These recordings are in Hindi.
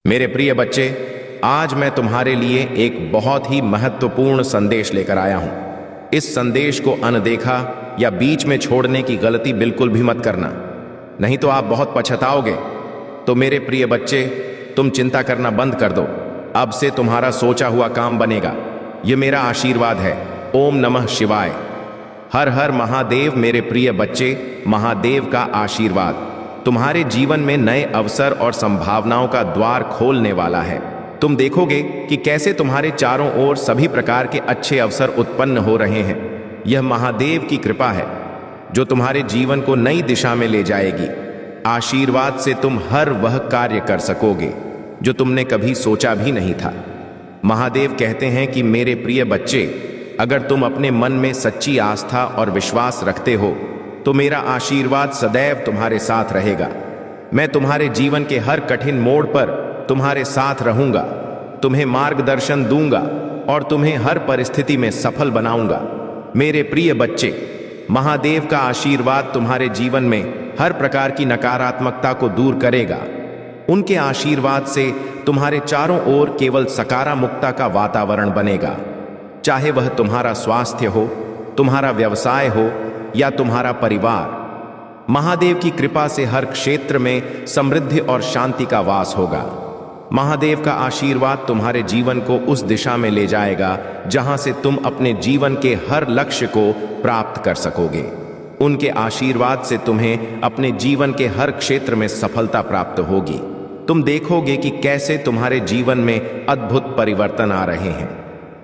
मेरे प्रिय बच्चे, आज मैं तुम्हारे लिए एक बहुत ही महत्वपूर्ण संदेश लेकर आया हूं। इस संदेश को अनदेखा या बीच में छोड़ने की गलती बिल्कुल भी मत करना, नहीं तो आप बहुत पछताओगे। तो मेरे प्रिय बच्चे, तुम चिंता करना बंद कर दो। अब से तुम्हारा सोचा हुआ काम बनेगा। ये मेरा आशीर्वाद है। ओम नमः शिवाय। हर हर महादेव। मेरे प्रिय बच्चे, महादेव का आशीर्वाद तुम्हारे जीवन में नए अवसर और संभावनाओं का द्वार खोलने वाला है। तुम देखोगे कि कैसे तुम्हारे चारों ओर सभी प्रकार के अच्छे अवसर उत्पन्न हो रहे हैं। यह महादेव की कृपा है जो तुम्हारे जीवन को नई दिशा में ले जाएगी। आशीर्वाद से तुम हर वह कार्य कर सकोगे जो तुमने कभी सोचा भी नहीं था। महादेव कहते हैं कि मेरे प्रिय बच्चे, अगर तुम अपने मन में सच्ची आस्था और विश्वास रखते हो तो मेरा आशीर्वाद सदैव तुम्हारे साथ रहेगा। मैं तुम्हारे जीवन के हर कठिन मोड़ पर तुम्हारे साथ रहूंगा, तुम्हें मार्गदर्शन दूंगा और तुम्हें हर परिस्थिति में सफल बनाऊंगा। मेरे प्रिय बच्चे, महादेव का आशीर्वाद तुम्हारे जीवन में हर प्रकार की नकारात्मकता को दूर करेगा। उनके आशीर्वाद से तुम्हारे चारों ओर केवल सकारात्मकता का वातावरण बनेगा। चाहे वह तुम्हारा स्वास्थ्य हो, तुम्हारा व्यवसाय हो या तुम्हारा परिवार, महादेव की कृपा से हर क्षेत्र में समृद्धि और शांति का वास होगा। महादेव का आशीर्वाद तुम्हारे जीवन को उस दिशा में ले जाएगा जहां से तुम अपने जीवन के हर लक्ष्य को प्राप्त कर सकोगे। उनके आशीर्वाद से तुम्हें अपने जीवन के हर क्षेत्र में सफलता प्राप्त होगी। तुम देखोगे कि कैसे तुम्हारे जीवन में अद्भुत परिवर्तन आ रहे हैं।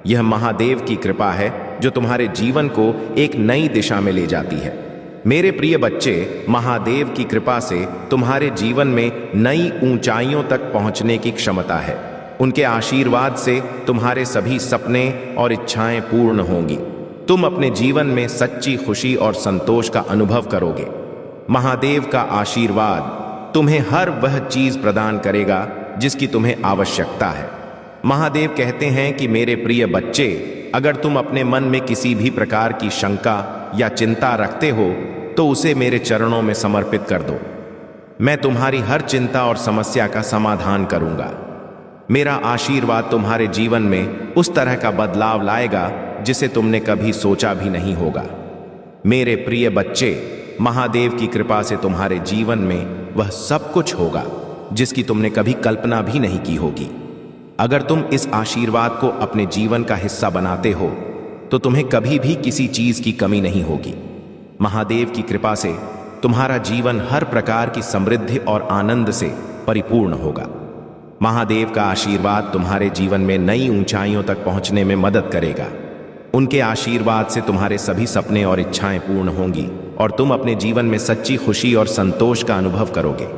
यह महादेव की कृपा है जो तुम्हारे जीवन को एक नई दिशा में ले जाती है। मेरे प्रिय बच्चे, महादेव की कृपा से तुम्हारे जीवन में नई ऊंचाइयों तक पहुंचने की क्षमता है। उनके आशीर्वाद से तुम्हारे सभी सपने और इच्छाएं पूर्ण होंगी। तुम अपने जीवन में सच्ची खुशी और संतोष का अनुभव करोगे। महादेव का आशीर्वाद तुम्हें हर वह चीज प्रदान करेगा जिसकी तुम्हें आवश्यकता है। महादेव कहते हैं कि मेरे प्रिय बच्चे, अगर तुम अपने मन में किसी भी प्रकार की शंका या चिंता रखते हो तो उसे मेरे चरणों में समर्पित कर दो। मैं तुम्हारी हर चिंता और समस्या का समाधान करूंगा। मेरा आशीर्वाद तुम्हारे जीवन में उस तरह का बदलाव लाएगा जिसे तुमने कभी सोचा भी नहीं होगा। मेरे प्रिय बच्चे, महादेव की कृपा से तुम्हारे जीवन में वह सब कुछ होगा जिसकी तुमने कभी कल्पना भी नहीं की होगी। अगर तुम इस आशीर्वाद को अपने जीवन का हिस्सा बनाते हो तो तुम्हें कभी भी किसी चीज की कमी नहीं होगी। महादेव की कृपा से तुम्हारा जीवन हर प्रकार की समृद्धि और आनंद से परिपूर्ण होगा। महादेव का आशीर्वाद तुम्हारे जीवन में नई ऊंचाइयों तक पहुंचने में मदद करेगा। उनके आशीर्वाद से तुम्हारे सभी सपने और इच्छाएं पूर्ण होंगी और तुम अपने जीवन में सच्ची खुशी और संतोष का अनुभव करोगे।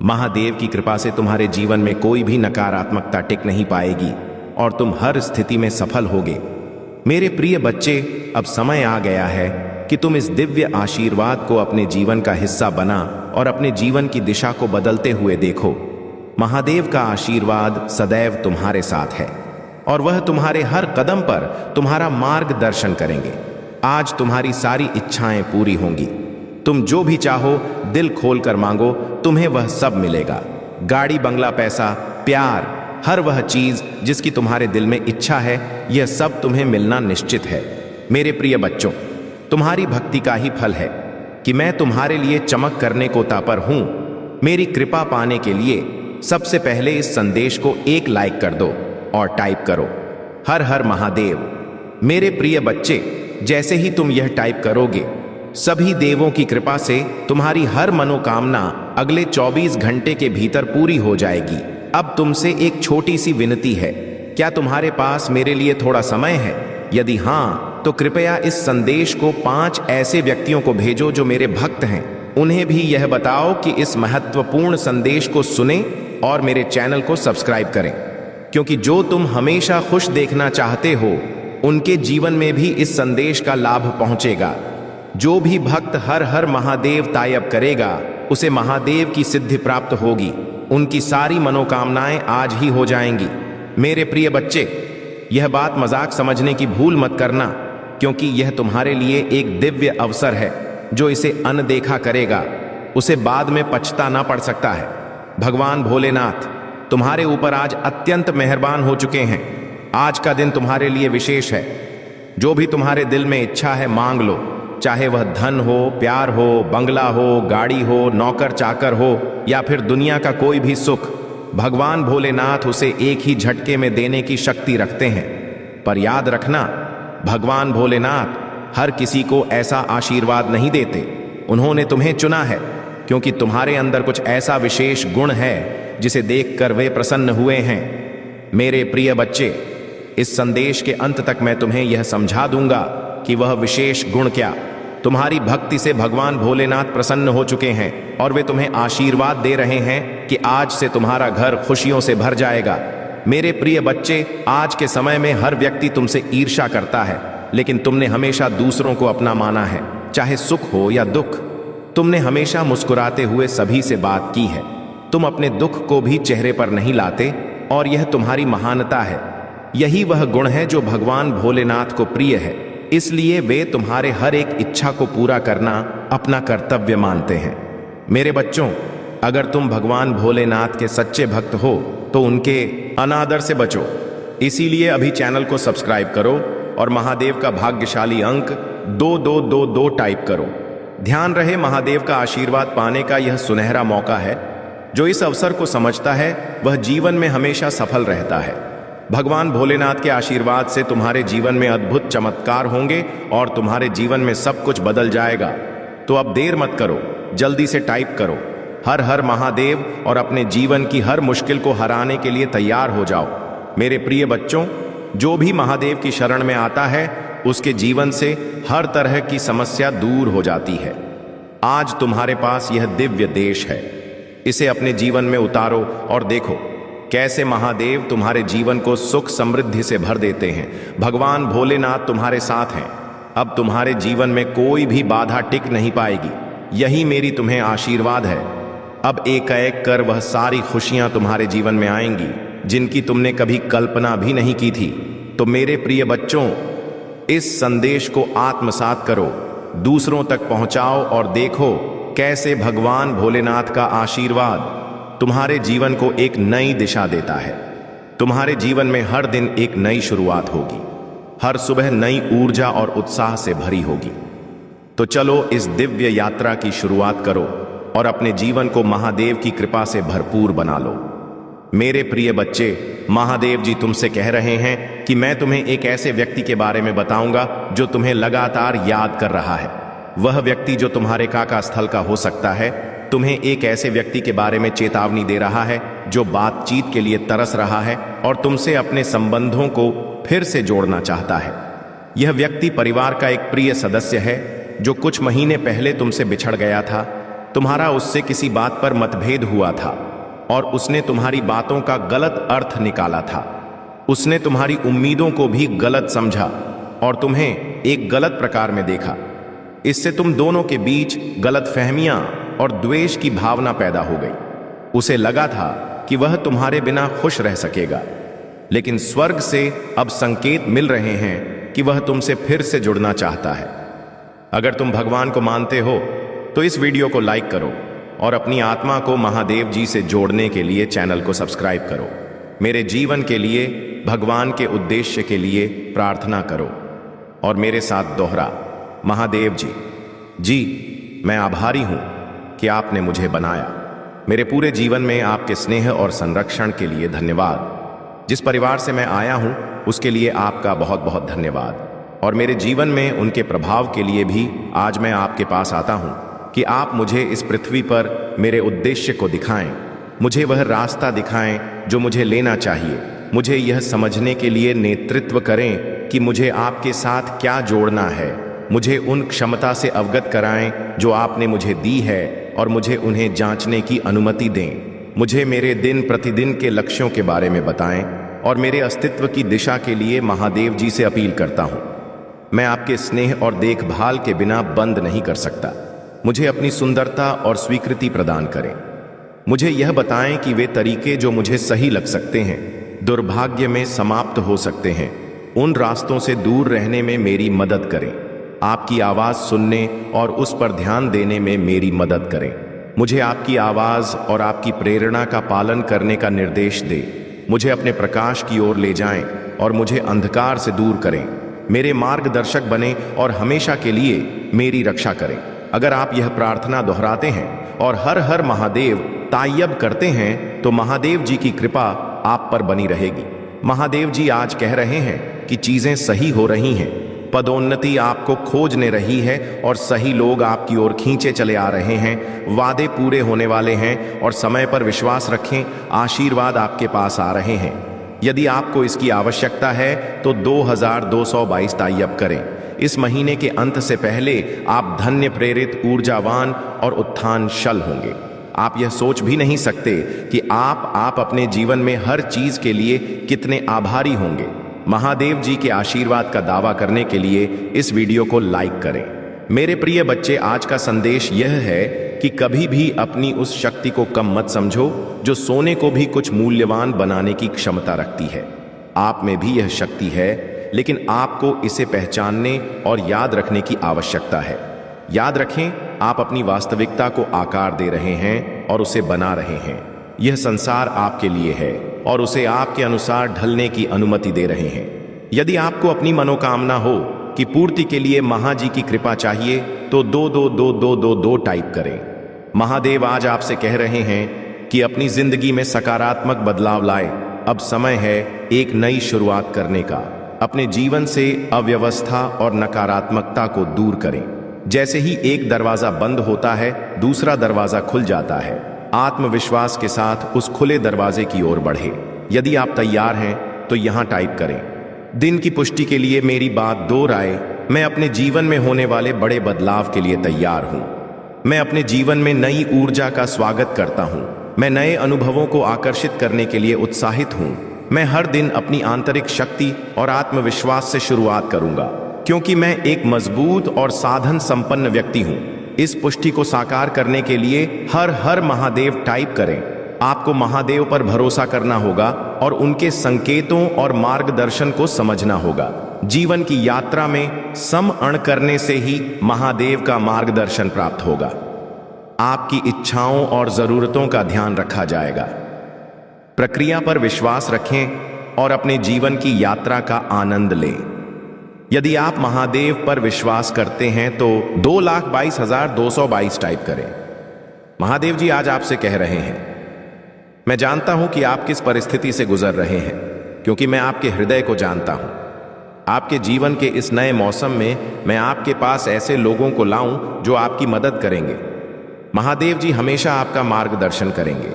महादेव की कृपा से तुम्हारे जीवन में कोई भी नकारात्मकता टिक नहीं पाएगी और तुम हर स्थिति में सफल होगे। मेरे प्रिय बच्चे, अब समय आ गया है कि तुम इस दिव्य आशीर्वाद को अपने जीवन का हिस्सा बना और अपने जीवन की दिशा को बदलते हुए देखो। महादेव का आशीर्वाद सदैव तुम्हारे साथ है और वह तुम्हारे हर कदम पर तुम्हारा मार्गदर्शन करेंगे। आज तुम्हारी सारी इच्छाएं पूरी होंगी। तुम जो भी चाहो दिल खोल कर मांगो, तुम्हें वह सब मिलेगा। गाड़ी, बंगला, पैसा, प्यार, हर वह चीज जिसकी तुम्हारे दिल में इच्छा है, यह सब तुम्हें मिलना निश्चित है। मेरे प्रिय बच्चों, तुम्हारी भक्ति का ही फल है कि मैं तुम्हारे लिए चमक करने को तत्पर हूं। मेरी कृपा पाने के लिए सबसे पहले इस संदेश को एक लाइक कर दो और टाइप करो, हर हर महादेव। मेरे प्रिय बच्चे, जैसे ही तुम यह टाइप करोगे, सभी देवों की कृपा से तुम्हारी हर मनोकामना अगले 24 घंटे के भीतर पूरी हो जाएगी। अब तुमसे एक छोटी सी विनती है, क्या तुम्हारे पास मेरे लिए थोड़ा समय है? यदि हाँ, तो कृपया इस संदेश को 5 ऐसे व्यक्तियों को भेजो जो मेरे भक्त हैं। उन्हें भी यह बताओ कि इस महत्वपूर्ण संदेश को सुने और मेरे चैनल को सब्सक्राइब करें, क्योंकि जो तुम हमेशा खुश देखना चाहते हो उनके जीवन में भी इस संदेश का लाभ पहुंचेगा। जो भी भक्त हर हर महादेव टाइप करेगा उसे महादेव की सिद्धि प्राप्त होगी। उनकी सारी मनोकामनाएं आज ही हो जाएंगी। मेरे प्रिय बच्चे, यह बात मजाक समझने की भूल मत करना, क्योंकि यह तुम्हारे लिए एक दिव्य अवसर है। जो इसे अनदेखा करेगा उसे बाद में पछताना पड़ सकता है। भगवान भोलेनाथ तुम्हारे ऊपर आज अत्यंत मेहरबान हो चुके हैं। आज का दिन तुम्हारे लिए विशेष है। जो भी तुम्हारे दिल में इच्छा है मांग लो, चाहे वह धन हो, प्यार हो, बंगला हो, गाड़ी हो, नौकर चाकर हो या फिर दुनिया का कोई भी सुख। भगवान भोलेनाथ उसे एक ही झटके में देने की शक्ति रखते हैं। पर याद रखना, भगवान भोलेनाथ हर किसी को ऐसा आशीर्वाद नहीं देते। उन्होंने तुम्हें चुना है क्योंकि तुम्हारे अंदर कुछ ऐसा विशेष गुण है जिसे देखकर वे प्रसन्न हुए हैं। मेरे प्रिय बच्चे, इस संदेश के अंत तक मैं तुम्हें यह समझा दूंगा कि वह विशेष गुण क्या। तुम्हारी भक्ति से भगवान भोलेनाथ प्रसन्न हो चुके हैं और वे तुम्हें आशीर्वाद दे रहे हैं कि आज से तुम्हारा घर खुशियों से भर जाएगा। मेरे प्रिय बच्चे, आज के समय में हर व्यक्ति तुमसे ईर्ष्या करता है, लेकिन तुमने हमेशा दूसरों को अपना माना है, चाहे सुख हो या दुख। तुमने हमेशा मुस्कुराते हुए सभी से बात की है। तुम अपने दुख को भी चेहरे पर नहीं लाते और यह तुम्हारी महानता है। यही वह गुण है जो भगवान भोलेनाथ को प्रिय है। इसलिए वे तुम्हारे हर एक इच्छा को पूरा करना अपना कर्तव्य मानते हैं। मेरे बच्चों, अगर तुम भगवान भोलेनाथ के सच्चे भक्त हो तो उनके अनादर से बचो। इसीलिए अभी चैनल को सब्सक्राइब करो और महादेव का भाग्यशाली अंक 2222 टाइप करो। ध्यान रहे, महादेव का आशीर्वाद पाने का यह सुनहरा मौका है। जो इस अवसर को समझता है वह जीवन में हमेशा सफल रहता है। भगवान भोलेनाथ के आशीर्वाद से तुम्हारे जीवन में अद्भुत चमत्कार होंगे और तुम्हारे जीवन में सब कुछ बदल जाएगा। तो अब देर मत करो, जल्दी से टाइप करो हर हर महादेव और अपने जीवन की हर मुश्किल को हराने के लिए तैयार हो जाओ। मेरे प्रिय बच्चों, जो भी महादेव की शरण में आता है उसके जीवन से हर तरह की समस्या दूर हो जाती है। आज तुम्हारे पास यह दिव्य देश है, इसे अपने जीवन में उतारो और देखो कैसे महादेव तुम्हारे जीवन को सुख समृद्धि से भर देते हैं। भगवान भोलेनाथ तुम्हारे साथ हैं। अब तुम्हारे जीवन में कोई भी बाधा टिक नहीं पाएगी। यही मेरी तुम्हें आशीर्वाद है। अब एक एक कर वह सारी खुशियां तुम्हारे जीवन में आएंगी जिनकी तुमने कभी कल्पना भी नहीं की थी। तो मेरे प्रिय बच्चों, इस संदेश को आत्मसात करो, दूसरों तक पहुंचाओ और देखो कैसे भगवान भोलेनाथ का आशीर्वाद तुम्हारे जीवन को एक नई दिशा देता है। तुम्हारे जीवन में हर दिन एक नई शुरुआत होगी, हर सुबह नई ऊर्जा और उत्साह से भरी होगी। तो चलो इस दिव्य यात्रा की शुरुआत करो और अपने जीवन को महादेव की कृपा से भरपूर बना लो। मेरे प्रिय बच्चे, महादेव जी तुमसे कह रहे हैं कि मैं तुम्हें एक ऐसे व्यक्ति के बारे में बताऊंगा जो तुम्हें लगातार याद कर रहा है। वह व्यक्ति जो तुम्हारे काका स्थल का हो सकता है। तुम्हें एक ऐसे व्यक्ति के बारे में चेतावनी दे रहा है जो बातचीत के लिए तरस रहा है और तुमसे अपने संबंधों को फिर से जोड़ना चाहता है। यह व्यक्ति परिवार का एक प्रिय सदस्य है जो कुछ महीने पहले तुमसे बिछड़ गया था। तुम्हारा उससे किसी बात पर मतभेद हुआ था और उसने तुम्हारी बातों का गलत अर्थ निकाला था। उसने तुम्हारी उम्मीदों को भी गलत समझा और तुम्हें एक गलत प्रकार में देखा। इससे तुम दोनों के बीच गलतफहमियां और द्वेष की भावना पैदा हो गई। उसे लगा था कि वह तुम्हारे बिना खुश रह सकेगा, लेकिन स्वर्ग से अब संकेत मिल रहे हैं कि वह तुमसे फिर से जुड़ना चाहता है। अगर तुम भगवान को मानते हो तो इस वीडियो को लाइक करो और अपनी आत्मा को महादेव जी से जोड़ने के लिए चैनल को सब्सक्राइब करो। मेरे जीवन के लिए, भगवान के उद्देश्य के लिए प्रार्थना करो और मेरे साथ दोहरा, महादेव जी, मैं आभारी हूं कि आपने मुझे बनाया। मेरे पूरे जीवन में आपके स्नेह और संरक्षण के लिए धन्यवाद। जिस परिवार से मैं आया हूं उसके लिए आपका बहुत बहुत धन्यवाद। और मेरे जीवन में उनके प्रभाव के लिए भी आज मैं आपके पास आता हूं कि आप मुझे इस पृथ्वी पर मेरे उद्देश्य को दिखाएं, मुझे वह रास्ता दिखाएं जो मुझे लेना चाहिए। मुझे यह समझने के लिए नेतृत्व करें कि मुझे आपके साथ क्या जोड़ना है। मुझे उन क्षमता से अवगत कराएं जो आपने मुझे दी है और मुझे उन्हें जांचने की अनुमति दें। मुझे मेरे दिन प्रतिदिन के लक्ष्यों के बारे में बताएं और मेरे अस्तित्व की दिशा के लिए महादेव जी से अपील करता हूं। मैं आपके स्नेह और देखभाल के बिना बंद नहीं कर सकता। मुझे अपनी सुंदरता और स्वीकृति प्रदान करें। मुझे यह बताएं कि वे तरीके जो मुझे सही लग सकते हैं, दुर्भाग्य में समाप्त हो सकते हैं। उन रास्तों से दूर रहने में मेरी मदद करें। आपकी आवाज़ सुनने और उस पर ध्यान देने में मेरी मदद करें। मुझे आपकी आवाज और आपकी प्रेरणा का पालन करने का निर्देश दे। मुझे अपने प्रकाश की ओर ले जाएं और मुझे अंधकार से दूर करें। मेरे मार्गदर्शक बने और हमेशा के लिए मेरी रक्षा करें। अगर आप यह प्रार्थना दोहराते हैं और हर हर महादेव तायब करते हैं तो महादेव जी की कृपा आप पर बनी रहेगी। महादेव जी आज कह रहे हैं कि चीजें सही हो रही हैं, पदोन्नति आपको खोजने रही है और सही लोग आपकी ओर खींचे चले आ रहे हैं। वादे पूरे होने वाले हैं और समय पर विश्वास रखें, आशीर्वाद आपके पास आ रहे हैं। यदि आपको इसकी आवश्यकता है तो 2222 तायब करें। इस महीने के अंत से पहले आप धन्य, प्रेरित, ऊर्जावान और उत्थानशील होंगे। आप यह सोच भी नहीं सकते कि आप अपने जीवन में हर चीज के लिए कितने आभारी होंगे। महादेव जी के आशीर्वाद का दावा करने के लिए इस वीडियो को लाइक करें। मेरे प्रिय बच्चे, आज का संदेश यह है कि कभी भी अपनी उस शक्ति को कम मत समझो जो सोने को भी कुछ मूल्यवान बनाने की क्षमता रखती है। आप में भी यह शक्ति है, लेकिन आपको इसे पहचानने और याद रखने की आवश्यकता है। याद रखें, आप अपनी वास्तविकता को आकार दे रहे हैं और उसे बना रहे हैं। यह संसार आपके लिए है और उसे आपके अनुसार ढलने की अनुमति दे रहे हैं। यदि आपको अपनी मनोकामना हो कि पूर्ति के लिए महाजी की कृपा चाहिए तो 222222 टाइप करें। महादेव आज आपसे कह रहे हैं कि अपनी जिंदगी में सकारात्मक बदलाव लाएं। अब समय है एक नई शुरुआत करने का। अपने जीवन से अव्यवस्था और नकारात्मकता को दूर करें। जैसे ही एक दरवाजा बंद होता है, दूसरा दरवाजा खुल जाता है। आत्मविश्वास के साथ उस खुले दरवाजे की ओर बढ़े। यदि आप तैयार हैं तो यहां टाइप करें, दिन की पुष्टि के लिए मेरी बात दोहराए। मैं अपने जीवन में होने वाले बड़े बदलाव के लिए तैयार हूं। मैं अपने जीवन में नई ऊर्जा का स्वागत करता हूं। मैं नए अनुभवों को आकर्षित करने के लिए उत्साहित हूं। मैं हर दिन अपनी आंतरिक शक्ति और आत्मविश्वास से शुरुआत करूंगा, क्योंकि मैं एक मजबूत और साधन संपन्न व्यक्ति हूं। इस पुष्टि को साकार करने के लिए हर हर महादेव टाइप करें। आपको महादेव पर भरोसा करना होगा और उनके संकेतों और मार्गदर्शन को समझना होगा। जीवन की यात्रा में समअण करने से ही महादेव का मार्गदर्शन प्राप्त होगा। आपकी इच्छाओं और जरूरतों का ध्यान रखा जाएगा। प्रक्रिया पर विश्वास रखें और अपने जीवन की यात्रा का आनंद लें। यदि आप महादेव पर विश्वास करते हैं तो 2,22,222 टाइप करें। महादेव जी आज आपसे कह रहे हैं, मैं जानता हूं कि आप किस परिस्थिति से गुजर रहे हैं, क्योंकि मैं आपके हृदय को जानता हूं। आपके जीवन के इस नए मौसम में मैं आपके पास ऐसे लोगों को लाऊं जो आपकी मदद करेंगे। महादेव जी हमेशा आपका मार्गदर्शन करेंगे।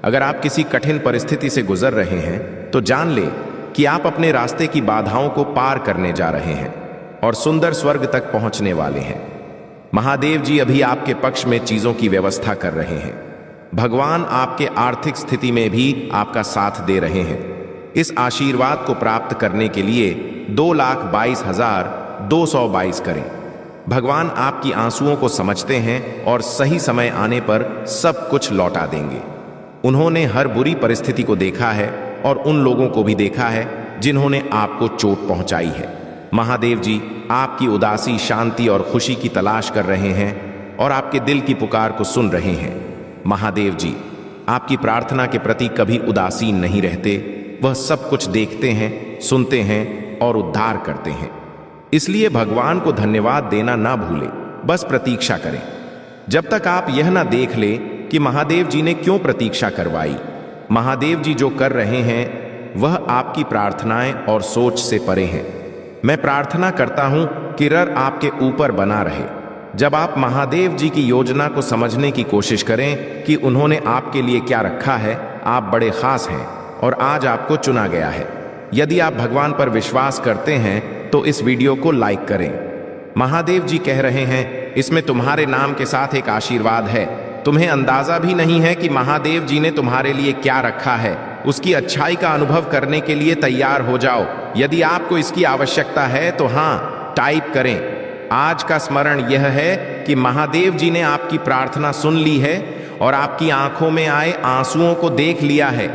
अगर आप किसी कठिन परिस्थिति से गुजर रहे हैं तो जान लें कि आप अपने रास्ते की बाधाओं को पार करने जा रहे हैं और सुंदर स्वर्ग तक पहुंचने वाले हैं। महादेव जी अभी आपके पक्ष में चीजों की व्यवस्था कर रहे हैं। भगवान आपके आर्थिक स्थिति में भी आपका साथ दे रहे हैं। इस आशीर्वाद को प्राप्त करने के लिए 2,22,222 करें। भगवान आपकी आंसुओं को समझते हैं और सही समय आने पर सब कुछ लौटा देंगे। उन्होंने हर बुरी परिस्थिति को देखा है और उन लोगों को भी देखा है जिन्होंने आपको चोट पहुंचाई है। महादेव जी आपकी उदासी, शांति और खुशी की तलाश कर रहे हैं और आपके दिल की पुकार को सुन रहे हैं। महादेव जी आपकी प्रार्थना के प्रति कभी उदासीन नहीं रहते। वह सब कुछ देखते हैं, सुनते हैं और उद्धार करते हैं। इसलिए भगवान को धन्यवाद देना ना भूलें, बस प्रतीक्षा करें जब तक आप यह ना देख लें कि महादेव जी ने क्यों प्रतीक्षा करवाई। महादेव जी जो कर रहे हैं वह आपकी प्रार्थनाएं और सोच से परे हैं। मैं प्रार्थना करता हूं कि रर आपके ऊपर बना रहे। जब आप महादेव जी की योजना को समझने की कोशिश करें कि उन्होंने आपके लिए क्या रखा है, आप बड़े खास हैं और आज आपको चुना गया है। यदि आप भगवान पर विश्वास करते हैं तो इस वीडियो को लाइक करें। महादेव जी कह रहे हैं, इसमें तुम्हारे नाम के साथ एक आशीर्वाद है। तुम्हें अंदाजा भी नहीं है कि महादेव जी ने तुम्हारे लिए क्या रखा है। उसकी अच्छाई का अनुभव करने के लिए तैयार हो जाओ। यदि आपको इसकी आवश्यकता है तो हाँ टाइप करें। आज का स्मरण यह है कि महादेव जी ने आपकी प्रार्थना सुन ली है और आपकी आंखों में आए आंसुओं को देख लिया है।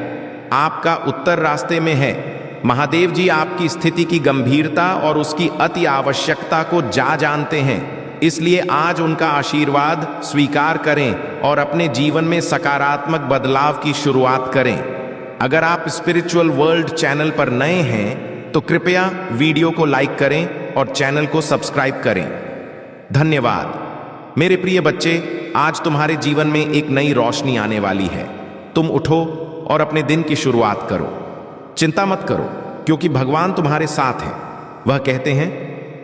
आपका उत्तर रास्ते में है। महादेव जी आपकी स्थिति की गंभीरता और उसकी अति आवश्यकता को जानते हैं। इसलिए आज उनका आशीर्वाद स्वीकार करें और अपने जीवन में सकारात्मक बदलाव की शुरुआत करें। अगर आप स्पिरिचुअल वर्ल्ड चैनल पर नए हैं तो कृपया वीडियो को लाइक करें और चैनल को सब्सक्राइब करें। धन्यवाद। मेरे प्रिय बच्चे, आज तुम्हारे जीवन में एक नई रोशनी आने वाली है। तुम उठो और अपने दिन की शुरुआत करो। चिंता मत करो, क्योंकि भगवान तुम्हारे साथ हैं। वह कहते हैं,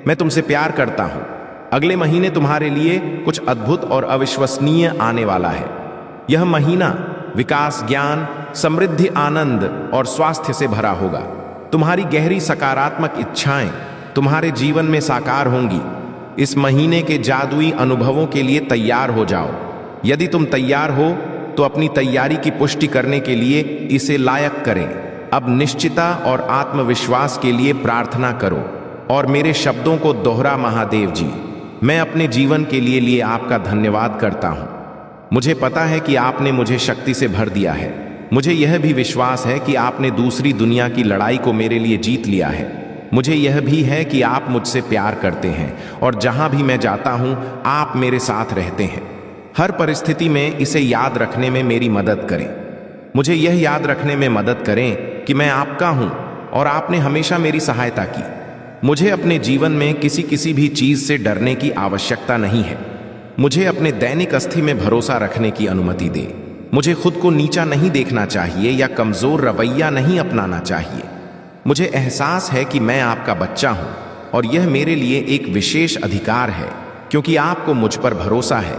मैं तुमसे प्यार करता हूं। अगले महीने तुम्हारे लिए कुछ अद्भुत और अविश्वसनीय आने वाला है। यह महीना विकास, ज्ञान, समृद्धि, आनंद और स्वास्थ्य से भरा होगा। तुम्हारी गहरी सकारात्मक इच्छाएं तुम्हारे जीवन में साकार होंगी। इस महीने के जादुई अनुभवों के लिए तैयार हो जाओ। यदि तुम तैयार हो तो अपनी तैयारी की पुष्टि करने के लिए इसे लायक करें। अब निश्चितता और आत्मविश्वास के लिए प्रार्थना करो और मेरे शब्दों को दोहरा। महादेव जी, मैं अपने जीवन के लिए आपका धन्यवाद करता हूं। मुझे पता है कि आपने मुझे शक्ति से भर दिया है। मुझे यह भी विश्वास है कि आपने दूसरी दुनिया की लड़ाई को मेरे लिए जीत लिया है। मुझे यह भी है कि आप मुझसे प्यार करते हैं और जहां भी मैं जाता हूं आप मेरे साथ रहते हैं। हर परिस्थिति में इसे याद रखने में मेरी मदद करें। मुझे यह याद रखने में मदद करें कि मैं आपका हूं और आपने हमेशा मेरी सहायता की। मुझे अपने जीवन में किसी भी चीज से डरने की आवश्यकता नहीं है। मुझे अपने दैनिक अस्थि में भरोसा रखने की अनुमति दे। मुझे खुद को नीचा नहीं देखना चाहिए या कमजोर रवैया नहीं अपनाना चाहिए। मुझे एहसास है कि मैं आपका बच्चा हूं और यह मेरे लिए एक विशेष अधिकार है, क्योंकि आपको मुझ पर भरोसा है।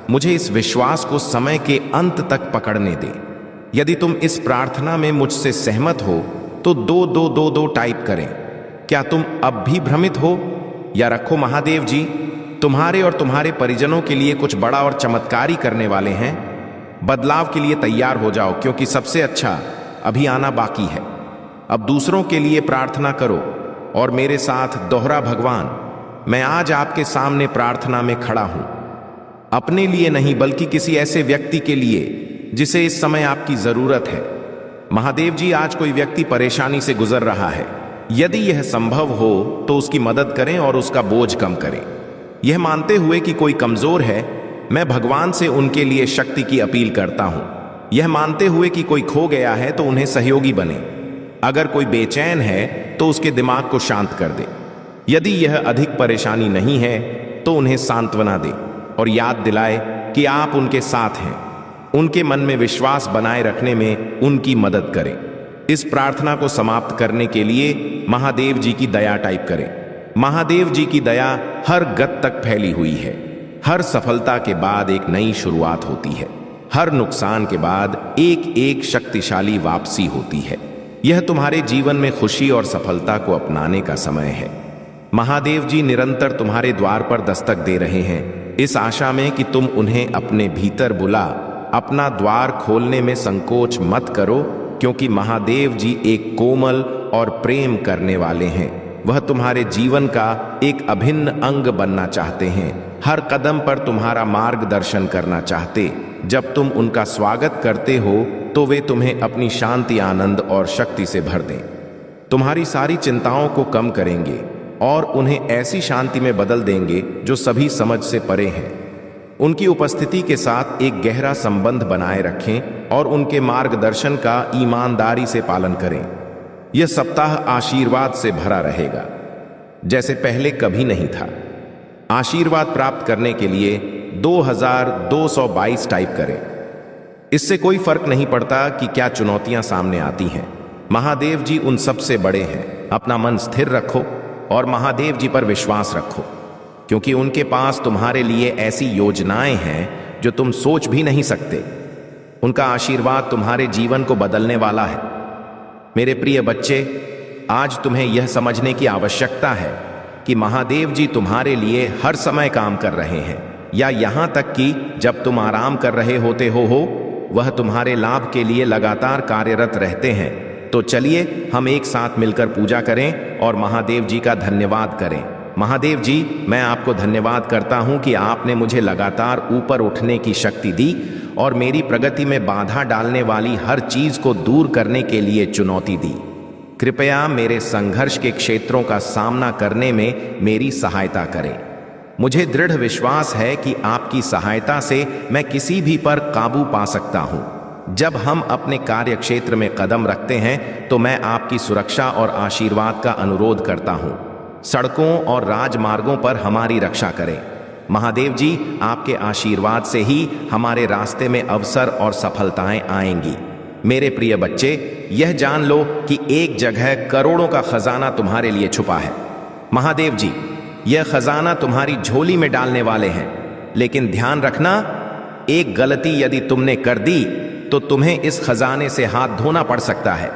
मुझे इस विश्वास को समय के अंत तक पकड़ने दे। यदि तुम इस प्रार्थना में मुझसे सहमत हो तो 2-2-2-2 टाइप करें। क्या तुम अब भी भ्रमित हो या रखो? महादेव जी तुम्हारे और तुम्हारे परिजनों के लिए कुछ बड़ा और चमत्कारी करने वाले हैं। बदलाव के लिए तैयार हो जाओ, क्योंकि सबसे अच्छा अभी आना बाकी है। अब दूसरों के लिए प्रार्थना करो और मेरे साथ दोहरा। भगवान, मैं आज आपके सामने प्रार्थना में खड़ा हूं, अपने लिए नहीं बल्कि किसी ऐसे व्यक्ति के लिए जिसे इस समय आपकी जरूरत है। महादेव जी, आज कोई व्यक्ति परेशानी से गुजर रहा है। यदि यह संभव हो तो उसकी मदद करें और उसका बोझ कम करें। यह मानते हुए कि कोई कमजोर है, मैं भगवान से उनके लिए शक्ति की अपील करता हूं। यह मानते हुए कि कोई खो गया है तो उन्हें सहयोगी बने। अगर कोई बेचैन है तो उसके दिमाग को शांत कर दे। यदि यह अधिक परेशानी नहीं है तो उन्हें सांत्वना दे और याद दिलाए कि आप उनके साथ हैं। उनके मन में विश्वास बनाए रखने में उनकी मदद करें। इस प्रार्थना को समाप्त करने के लिए महादेव जी की दया टाइप करें। महादेव जी की दया हर गत तक फैली हुई है। हर सफलता के बाद एक नई शुरुआत होती है। हर नुकसान के बाद एक शक्तिशाली वापसी होती है। यह तुम्हारे जीवन में खुशी और सफलता को अपनाने का समय है। महादेव जी निरंतर तुम्हारे द्वार पर दस्तक दे रहे हैं, इस आशा में कि तुम उन्हें अपने भीतर बुला। अपना द्वार खोलने में संकोच मत करो, क्योंकि महादेव जी एक कोमल और प्रेम करने वाले हैं। वह तुम्हारे जीवन का एक अभिन्न अंग बनना चाहते हैं। हर कदम पर तुम्हारा मार्गदर्शन करना चाहते। जब तुम उनका स्वागत करते हो तो वे तुम्हें अपनी शांति, आनंद और शक्ति से भर दें। तुम्हारी सारी चिंताओं को कम करेंगे और उन्हें ऐसी शांति में बदल देंगे जो सभी समझ से परे है। उनकी उपस्थिति के साथ एक गहरा संबंध बनाए रखें और उनके मार्गदर्शन का ईमानदारी से पालन करें। यह सप्ताह आशीर्वाद से भरा रहेगा, जैसे पहले कभी नहीं था। आशीर्वाद प्राप्त करने के लिए 2222 टाइप करें। इससे कोई फर्क नहीं पड़ता कि क्या चुनौतियां सामने आती हैं। महादेव जी उन सबसे बड़े हैं। अपना मन स्थिर रखो और महादेव जी पर विश्वास रखो, क्योंकि उनके पास तुम्हारे लिए ऐसी योजनाएं हैं जो तुम सोच भी नहीं सकते। उनका आशीर्वाद तुम्हारे जीवन को बदलने वाला है। मेरे प्रिय बच्चे, आज तुम्हें यह समझने की आवश्यकता है कि महादेव जी तुम्हारे लिए हर समय काम कर रहे हैं, या यहां तक कि जब तुम आराम कर रहे होते हो वह तुम्हारे लाभ के लिए लगातार कार्यरत रहते हैं। तो चलिए हम एक साथ मिलकर पूजा करें और महादेव जी का धन्यवाद करें। महादेव जी, मैं आपको धन्यवाद करता हूं कि आपने मुझे लगातार ऊपर उठने की शक्ति दी और मेरी प्रगति में बाधा डालने वाली हर चीज को दूर करने के लिए चुनौती दी। कृपया मेरे संघर्ष के क्षेत्रों का सामना करने में मेरी सहायता करें। मुझे दृढ़ विश्वास है कि आपकी सहायता से मैं किसी भी पर काबू पा सकता हूं। जब हम अपने कार्य क्षेत्र में कदम रखते हैं तो मैं आपकी सुरक्षा और आशीर्वाद का अनुरोध करता हूं। सड़कों और राजमार्गों पर हमारी रक्षा करें। महादेव जी, आपके आशीर्वाद से ही हमारे रास्ते में अवसर और सफलताएं आएंगी। मेरे प्रिय बच्चे, यह जान लो कि एक जगह करोड़ों का खजाना तुम्हारे लिए छुपा है। महादेव जी यह खजाना तुम्हारी झोली में डालने वाले हैं, लेकिन ध्यान रखना, एक गलती यदि तुमने कर दी तो तुम्हें इस खजाने से हाथ धोना पड़ सकता है।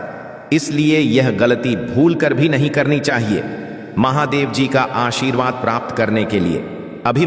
इसलिए यह गलती भूल कर भी नहीं करनी चाहिए। महादेव जी का आशीर्वाद प्राप्त करने के लिए अभी